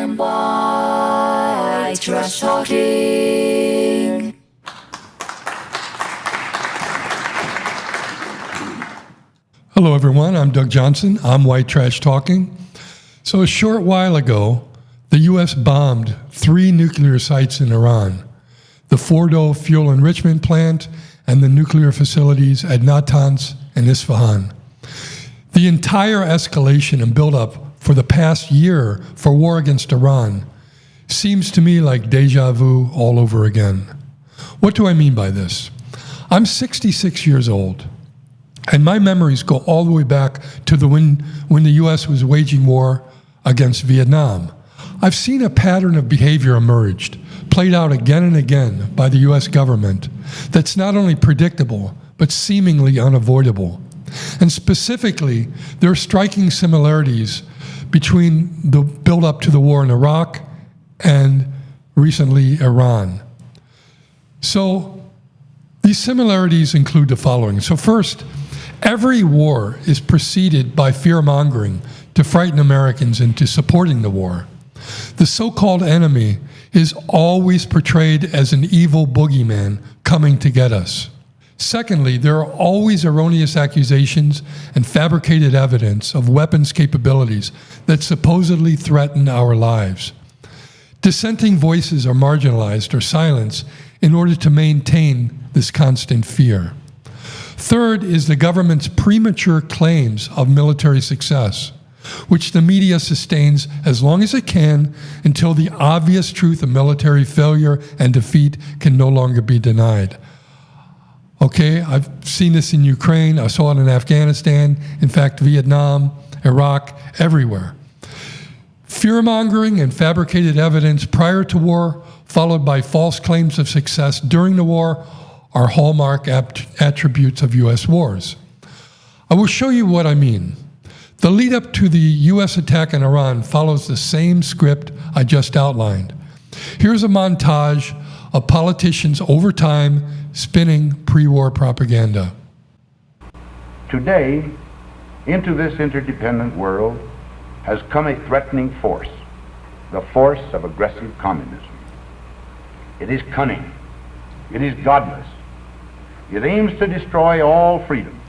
and white trash talking. Hello everyone, I'm Doug Johnson. I'm White Trash Talking. So a short while ago, the U.S. bombed 3 nuclear sites in Iran, the Fordo fuel enrichment plant and the nuclear facilities at Natanz and Isfahan. The entire escalation and buildup for the past year for war against Iran seems to me like deja vu all over again. What do I mean by this? I'm 66 years old, and my memories go all the way back to when the U.S. was waging war against Vietnam. I've seen a pattern of behavior emerged, played out again and again by the U.S. government, that's not only predictable, but seemingly unavoidable. And specifically, there are striking similarities between the build-up to the war in Iraq and recently Iran. So these similarities include the following. So first, every war is preceded by fear-mongering to frighten Americans into supporting the war. The so-called enemy is always portrayed as an evil boogeyman coming to get us. Secondly, there are always erroneous accusations and fabricated evidence of weapons capabilities that supposedly threaten our lives. Dissenting voices are marginalized or silenced in order to maintain this constant fear. Third is the government's premature claims of military success, which the media sustains as long as it can until the obvious truth of military failure and defeat can no longer be denied. Okay, I've seen this in Ukraine, I saw it in Afghanistan, in fact, Vietnam, Iraq, everywhere. Fear-mongering and fabricated evidence prior to war, followed by false claims of success during the war, are hallmark attributes of U.S. wars. I will show you what I mean. The lead up to the U.S. attack on Iran follows the same script I just outlined. Here's a montage of politicians over time spinning pre-war propaganda. Today, into this interdependent world has come a threatening force, the force of aggressive communism. It is cunning. It is godless. It aims to destroy all freedom,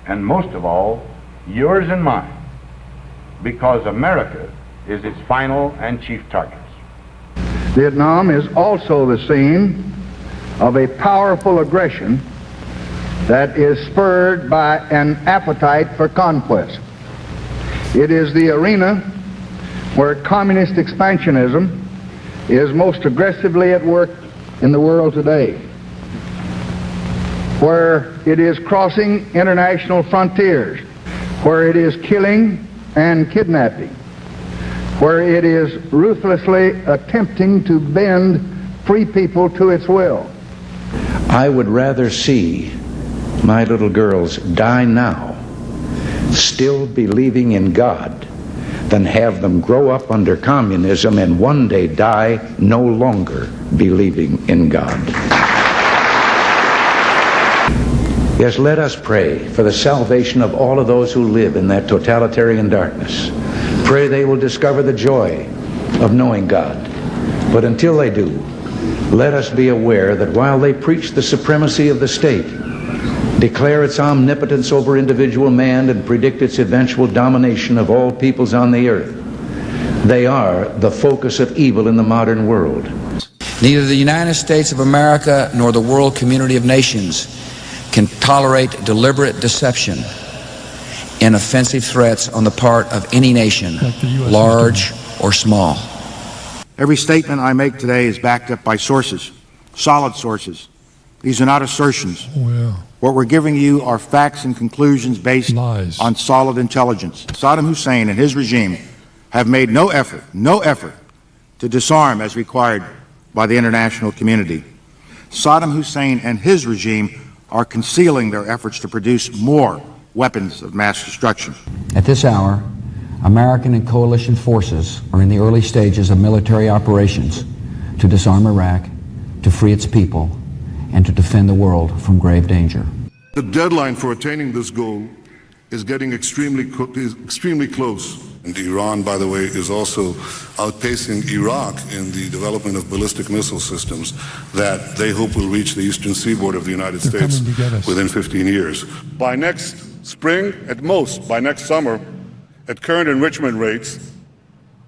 and most of all, yours and mine, because America is its final and chief target. Vietnam is also the scene of a powerful aggression that is spurred by an appetite for conquest. It is the arena where communist expansionism is most aggressively at work in the world today, where it is crossing international frontiers, where it is killing and kidnapping, where it is ruthlessly attempting to bend free people to its will. I would rather see my little girls die now, still believing in God, than have them grow up under communism and one day die no longer believing in God. Yes, let us pray for the salvation of all of those who live in that totalitarian darkness. Pray they will discover the joy of knowing God. But until they do, let us be aware that while they preach the supremacy of the state, declare its omnipotence over individual man, and predict its eventual domination of all peoples on the earth, they are the focus of evil in the modern world. Neither the United States of America nor the world community of nations can tolerate deliberate deception and offensive threats on the part of any nation, large or small. Every statement I make today is backed up by sources, solid sources. These are not assertions. What we're giving you are facts and conclusions based on solid intelligence. Saddam Hussein and his regime have made no effort to disarm as required by the international community. Saddam Hussein and his regime are concealing their efforts to produce more weapons of mass destruction. At this hour, American and coalition forces are in the early stages of military operations to disarm Iraq, to free its people, and to defend the world from grave danger. The deadline for attaining this goal is getting extremely close. And Iran, by the way, is also outpacing Iraq in the development of ballistic missile systems that they hope will reach the eastern seaboard of the United States within 15 years. By next spring, at most, by next summer, at current enrichment rates,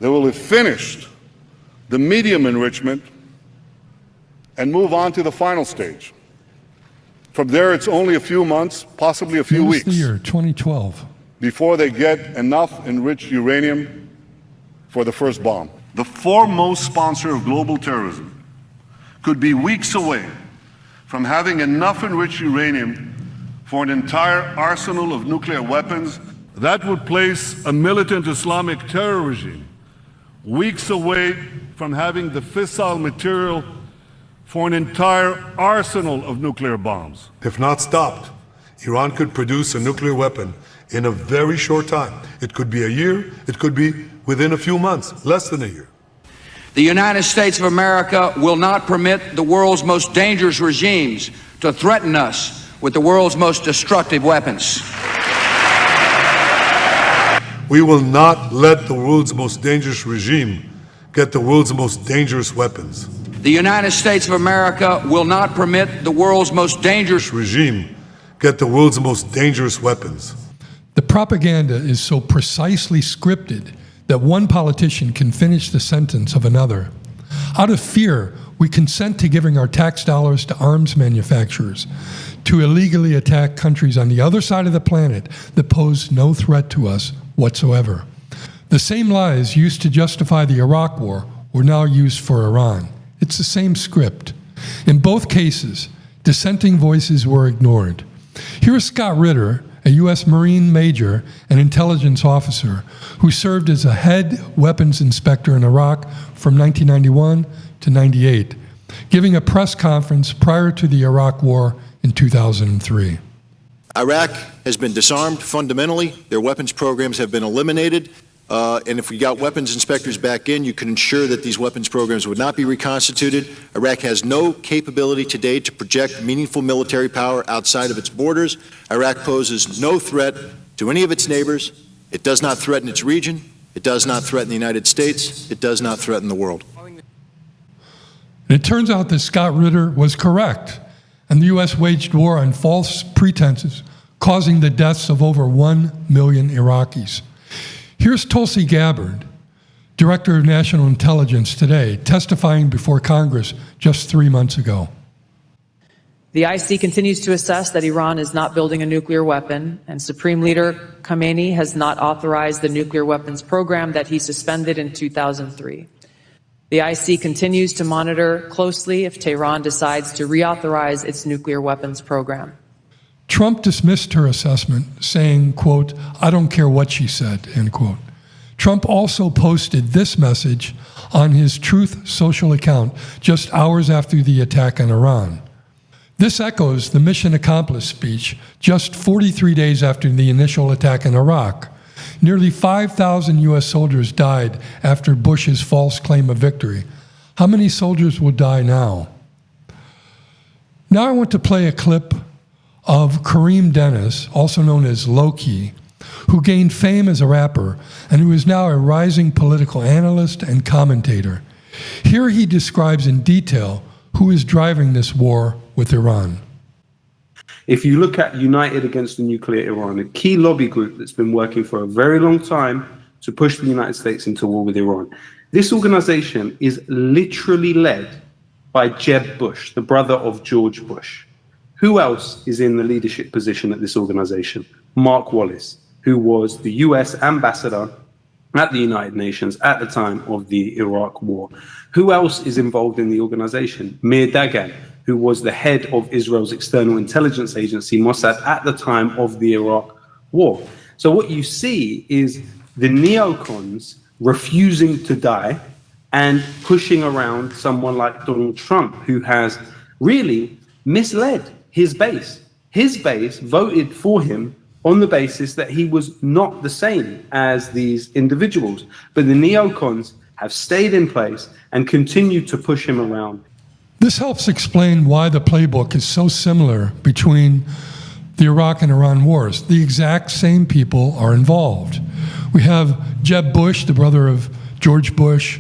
they will have finished the medium enrichment and move on to the final stage. From there, it's only a few months, possibly a few weeks. The year 2012. Before they get enough enriched uranium for the first bomb. The foremost sponsor of global terrorism could be weeks away from having enough enriched uranium for an entire arsenal of nuclear weapons. That would place a militant Islamic terror regime weeks away from having the fissile material for an entire arsenal of nuclear bombs. If not stopped, Iran could produce a nuclear weapon in a very short time. It could be a year, it could be within a few months, less than a year. The United States of America will not permit the world's most dangerous regimes to threaten us with the world's most destructive weapons. We will not let the world's most dangerous regime get the world's most dangerous weapons. The United States of America will not permit the world's most dangerous regime get the world's most dangerous weapons. The propaganda is so precisely scripted that one politician can finish the sentence of another. Out of fear, we consent to giving our tax dollars to arms manufacturers to illegally attack countries on the other side of the planet that pose no threat to us whatsoever. The same lies used to justify the Iraq War were now used for Iran. It's the same script. In both cases, dissenting voices were ignored. Here is Scott Ritter, a U.S. Marine major and intelligence officer who served as a head weapons inspector in Iraq from 1991 to 98, giving a press conference prior to the Iraq War in 2003. Iraq has been disarmed fundamentally. Their weapons programs have been eliminated. And if we got weapons inspectors back in, you can ensure that these weapons programs would not be reconstituted. Iraq has no capability today to project meaningful military power outside of its borders. Iraq poses no threat to any of its neighbors. It does not threaten its region. It does not threaten the United States. It does not threaten the world. And it turns out that Scott Ritter was correct, and the U.S. waged war on false pretenses, causing the deaths of over 1 million Iraqis. Here's Tulsi Gabbard, Director of National Intelligence today, testifying before Congress just 3 months ago. The IC continues to assess that Iran is not building a nuclear weapon, and Supreme Leader Khamenei has not authorized the nuclear weapons program that he suspended in 2003. The IC continues to monitor closely if Tehran decides to reauthorize its nuclear weapons program. Trump dismissed her assessment, saying, quote, "I don't care what she said," end quote. Trump also posted this message on his Truth Social account just hours after the attack on Iran. This echoes the mission accomplished speech just 43 days after the initial attack in Iraq. Nearly 5,000 U.S. soldiers died after Bush's false claim of victory. How many soldiers will die now? Now I want to play a clip of Kareem Dennis, also known as Loki, who gained fame as a rapper and who is now a rising political analyst and commentator. Here he describes in detail who is driving this war with Iran. If you look at United Against the Nuclear Iran, a key lobby group that's been working for a very long time to push the United States into war with Iran, this organization is literally led by Jeb Bush, the brother of George Bush. Who else is in the leadership position at this organization? Mark Wallace, who was the US ambassador at the United Nations at the time of the Iraq War. Who else is involved in the organization? Mir Dagan, who was the head of Israel's external intelligence agency, Mossad, at the time of the Iraq War. So what you see is the neocons refusing to die and pushing around someone like Donald Trump, who has really misled his base. His base voted for him on the basis that he was not the same as these individuals. But the neocons have stayed in place and continue to push him around. This helps explain why the playbook is so similar between the Iraq and Iran wars. The exact same people are involved. We have Jeb Bush, the brother of George Bush,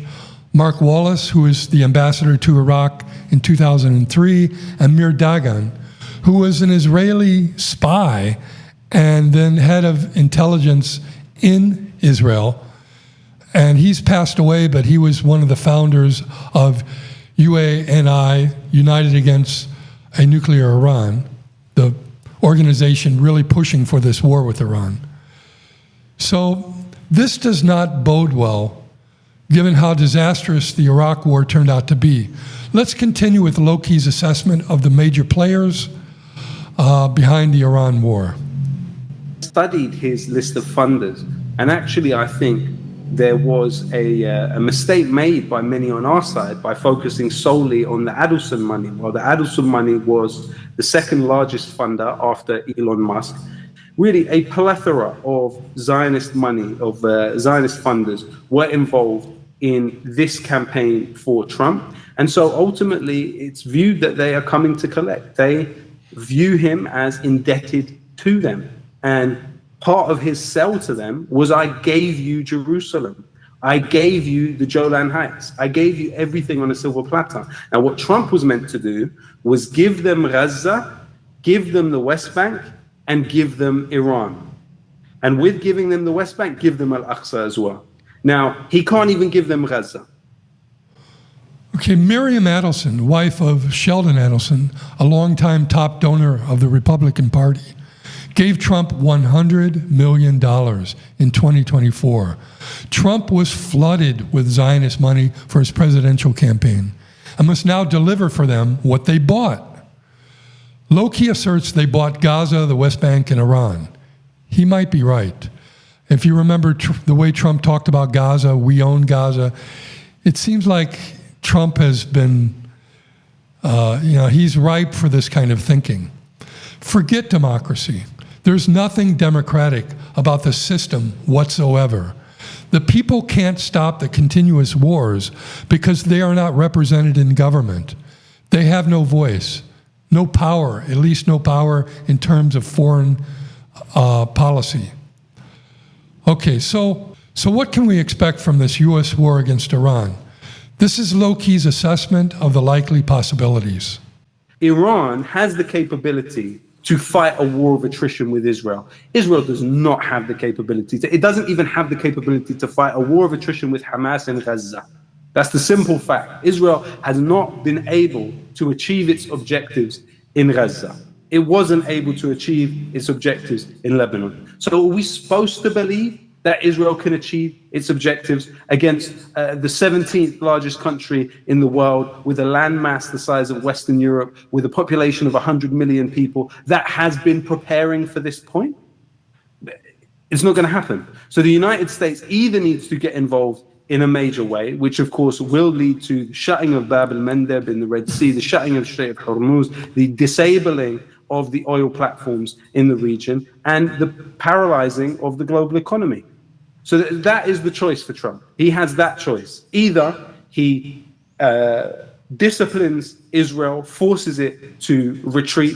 Mark Wallace, who is the ambassador to Iraq in 2003, and Mir Dagan, who was an Israeli spy and then head of intelligence in Israel. And he's passed away, but he was one of the founders of UANI, United Against a Nuclear Iran, the organization really pushing for this war with Iran. So this does not bode well, given how disastrous the Iraq war turned out to be. Let's continue with Loki's assessment of the major players behind the Iran war. Studied his list of funders, and actually I think there was a mistake made by many on our side by focusing solely on the Adelson money. While the Adelson money was the second largest funder after Elon Musk, really a plethora of Zionist money, of Zionist funders were involved in this campaign for Trump. And so ultimately it's viewed that they are coming to collect. They view him as indebted to them. And part of his sell to them was, I gave you Jerusalem. I gave you the Golan Heights. I gave you everything on a silver platter. Now, what Trump was meant to do was give them Gaza, give them the West Bank, and give them Iran. And with giving them the West Bank, give them Al-Aqsa as well. Now, he can't even give them Gaza. Okay, Miriam Adelson, wife of Sheldon Adelson, a longtime top donor of the Republican Party, gave Trump $100 million in 2024. Trump was flooded with Zionist money for his presidential campaign and must now deliver for them what they bought. Loki asserts they bought Gaza, the West Bank, and Iran. He might be right. If you remember the way Trump talked about Gaza, we own Gaza, it seems like Trump has been, he's ripe for this kind of thinking. Forget democracy. There's nothing democratic about the system whatsoever. The people can't stop the continuous wars because they are not represented in government. They have no voice, no power, at least no power in terms of foreign policy. Okay, so what can we expect from this U.S. war against Iran? This is Loki's assessment of the likely possibilities. Iran has the capability to fight a war of attrition with Israel. Israel does not have the capability it doesn't even have the capability to fight a war of attrition with Hamas in Gaza. That's the simple fact. Israel has not been able to achieve its objectives in Gaza. It wasn't able to achieve its objectives in Lebanon. So are we supposed to believe that Israel can achieve its objectives against the 17th largest country in the world, with a landmass the size of Western Europe, with a population of 100 million people, that has been preparing for this point? It's not going to happen. So the United States either needs to get involved in a major way, which of course will lead to the shutting of Bab al-Mandeb in the Red Sea, the shutting of Strait of Hormuz, the disabling of the oil platforms in the region, and the paralyzing of the global economy. So that is the choice for Trump. He has that choice. Either he disciplines Israel, forces it to retreat,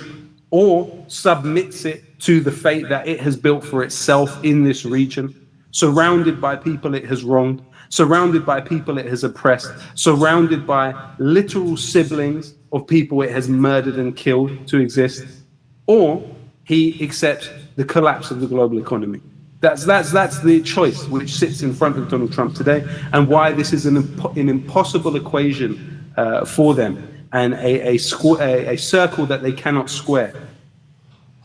or submits it to the fate that it has built for itself in this region, surrounded by people it has wronged, surrounded by people it has oppressed, surrounded by literal siblings of people it has murdered and killed to exist, or he accepts the collapse of the global economy. That's the choice which sits in front of Donald Trump today, and why this is an impossible equation for them, and a circle that they cannot square.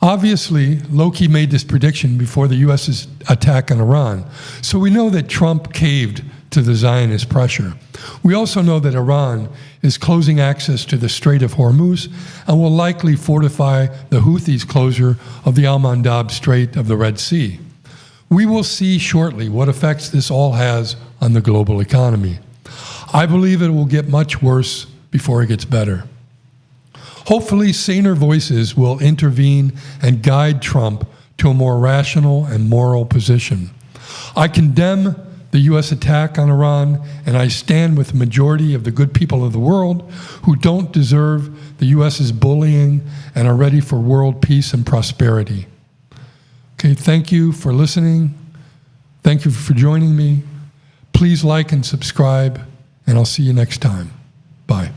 Obviously, Loki made this prediction before the U.S.'s attack on Iran, so we know that Trump caved to the Zionist pressure. We also know that Iran is closing access to the Strait of Hormuz and will likely fortify the Houthis' closure of the Al-Mandab Strait of the Red Sea. We will see shortly what effects this all has on the global economy. I believe it will get much worse before it gets better. Hopefully, saner voices will intervene and guide Trump to a more rational and moral position. I condemn the U.S. attack on Iran, and I stand with the majority of the good people of the world who don't deserve the U.S.'s bullying and are ready for world peace and prosperity. Okay, thank you for listening. Thank you for joining me. Please like and subscribe, and I'll see you next time. Bye.